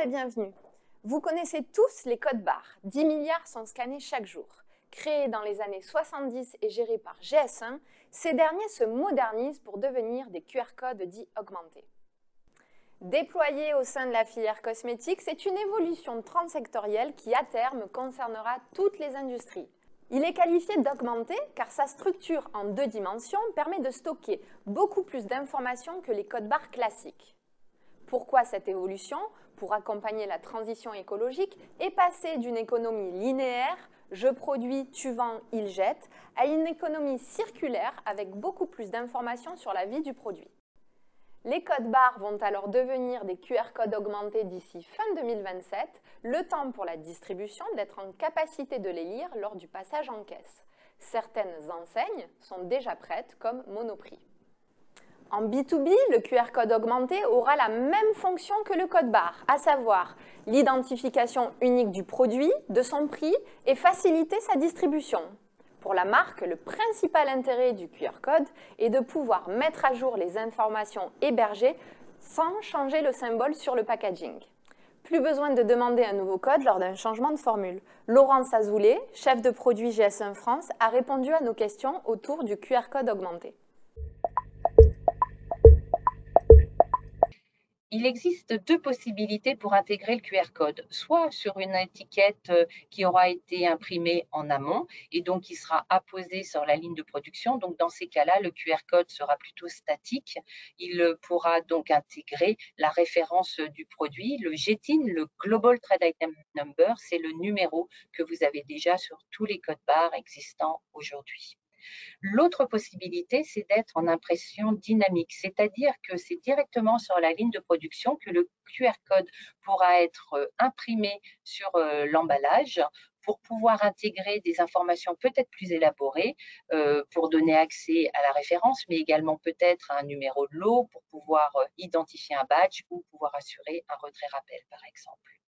et bienvenue. Vous connaissez tous les codes barres. 10 milliards sont scannés chaque jour. Créés dans les années 70 et gérés par GS1, ces derniers se modernisent pour devenir des QR codes dits augmentés. Déployés au sein de la filière cosmétique, c'est une évolution transsectorielle qui, à terme, concernera toutes les industries. Il est qualifié d'augmenté car sa structure en 2 dimensions permet de stocker beaucoup plus d'informations que les codes barres classiques. Pourquoi cette évolution? Pour accompagner la transition écologique et passer d'une économie linéaire, je produis, tu vends, il jette, à une économie circulaire avec beaucoup plus d'informations sur la vie du produit. Les codes barres vont alors devenir des QR codes augmentés d'ici fin 2027, le temps pour la distribution d'être en capacité de les lire lors du passage en caisse. Certaines enseignes sont déjà prêtes comme Monoprix. En B2B, le QR code augmenté aura la même fonction que le code barre, à savoir l'identification unique du produit, de son prix et faciliter sa distribution. Pour la marque, le principal intérêt du QR code est de pouvoir mettre à jour les informations hébergées sans changer le symbole sur le packaging. Plus besoin de demander un nouveau code lors d'un changement de formule. Laurence Azoulay, chef de produit GS1 France, a répondu à nos questions autour du QR code augmenté. Il existe 2 possibilités pour intégrer le QR code, soit sur une étiquette qui aura été imprimée en amont et donc qui sera apposée sur la ligne de production. Donc dans ces cas-là, le QR code sera plutôt statique. Il pourra donc intégrer la référence du produit, le GTIN, le Global Trade Item Number, c'est le numéro que vous avez déjà sur tous les codes barres existants aujourd'hui. L'autre possibilité, c'est d'être en impression dynamique, c'est-à-dire que c'est directement sur la ligne de production que le QR code pourra être imprimé sur l'emballage pour pouvoir intégrer des informations peut-être plus élaborées, pour donner accès à la référence, mais également peut-être à un numéro de lot pour pouvoir identifier un badge ou pouvoir assurer un retrait-rappel, par exemple.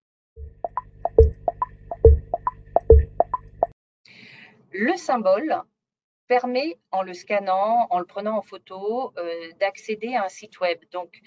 Le symbole permet, en le scannant, en le prenant en photo, d'accéder à un site web. Donc,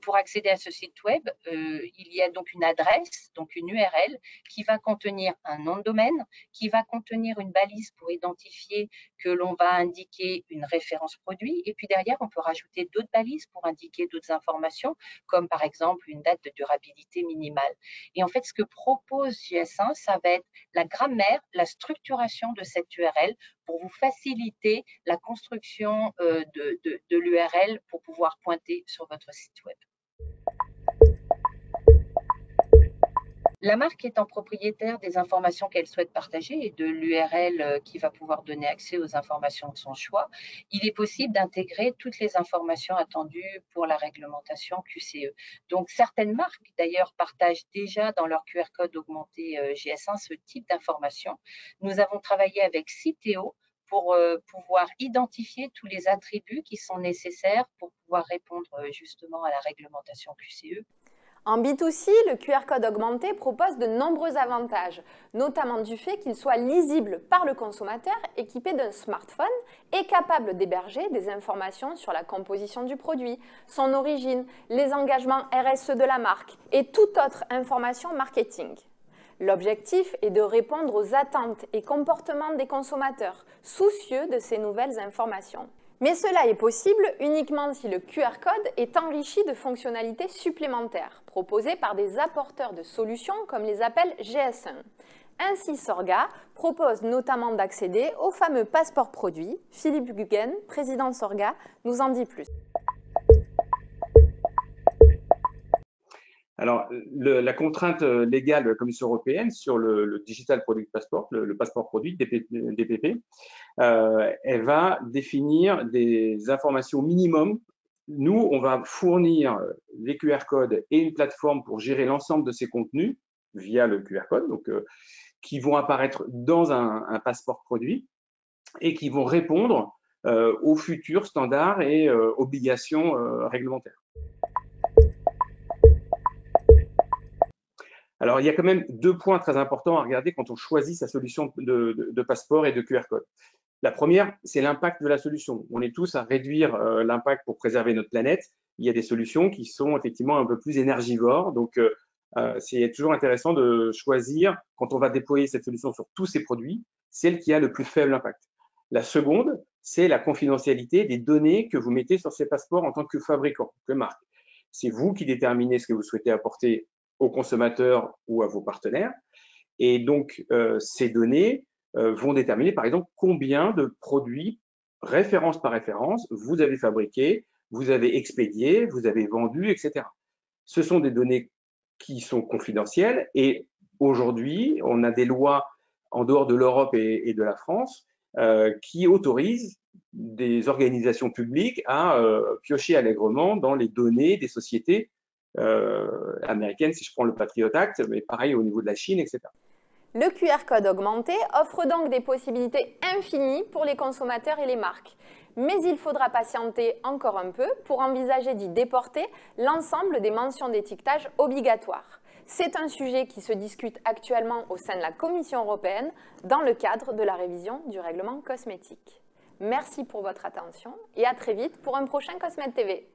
pour accéder à ce site web, il y a donc une adresse, donc une URL, qui va contenir un nom de domaine, qui va contenir une balise pour identifier que l'on va indiquer une référence produit. Et puis derrière, on peut rajouter d'autres balises pour indiquer d'autres informations, comme par exemple une date de durabilité minimale. Et en fait, ce que propose GS1, ça va être la grammaire, la structuration de cette URL pour vous faciliter la construction de l'URL pour pouvoir pointer sur votre site web. La marque étant propriétaire des informations qu'elle souhaite partager et de l'URL qui va pouvoir donner accès aux informations de son choix, il est possible d'intégrer toutes les informations attendues pour la réglementation QCE. Donc, certaines marques, d'ailleurs, partagent déjà dans leur QR code augmenté GS1 ce type d'informations. Nous avons travaillé avec Citeo pour pouvoir identifier tous les attributs qui sont nécessaires pour pouvoir répondre justement à la réglementation QCE. En B2C, le QR code augmenté propose de nombreux avantages, notamment du fait qu'il soit lisible par le consommateur équipé d'un smartphone et capable d'héberger des informations sur la composition du produit, son origine, les engagements RSE de la marque et toute autre information marketing. L'objectif est de répondre aux attentes et comportements des consommateurs, soucieux de ces nouvelles informations. Mais cela est possible uniquement si le QR code est enrichi de fonctionnalités supplémentaires, proposées par des apporteurs de solutions comme les appelle GS1. Ainsi, Sorga propose notamment d'accéder au fameux passeport produit. Philippe Guggen, président Sorga, nous en dit plus. Alors, la contrainte légale de la Commission européenne sur le Digital Product Passport, le passeport produit, DPP, elle va définir des informations minimum. Nous, on va fournir les QR codes et une plateforme pour gérer l'ensemble de ces contenus via le QR code, donc, qui vont apparaître dans un passeport produit et qui vont répondre aux futurs standards et obligations réglementaires. Alors, il y a quand même 2 points très importants à regarder quand on choisit sa solution de passeport et de QR code. La première, c'est l'impact de la solution. On est tous à réduire l'impact pour préserver notre planète. Il y a des solutions qui sont effectivement un peu plus énergivores. Donc, c'est toujours intéressant de choisir, quand on va déployer cette solution sur tous ces produits, celle qui a le plus faible impact. La seconde, c'est la confidentialité des données que vous mettez sur ces passeports en tant que fabricant, que marque. C'est vous qui déterminez ce que vous souhaitez apporter aux consommateurs ou à vos partenaires. Et donc, ces données vont déterminer, par exemple, combien de produits, référence par référence, vous avez fabriqué, vous avez expédié, vous avez vendu, etc. Ce sont des données qui sont confidentielles et aujourd'hui, on a des lois en dehors de l'Europe et de la France qui autorisent des organisations publiques à piocher allègrement dans les données des sociétés américaines, si je prends le Patriot Act, mais pareil au niveau de la Chine, etc. Le QR code augmenté offre donc des possibilités infinies pour les consommateurs et les marques. Mais il faudra patienter encore un peu pour envisager d'y déporter l'ensemble des mentions d'étiquetage obligatoires. C'est un sujet qui se discute actuellement au sein de la Commission européenne dans le cadre de la révision du règlement cosmétique. Merci pour votre attention et à très vite pour un prochain Cosmed TV.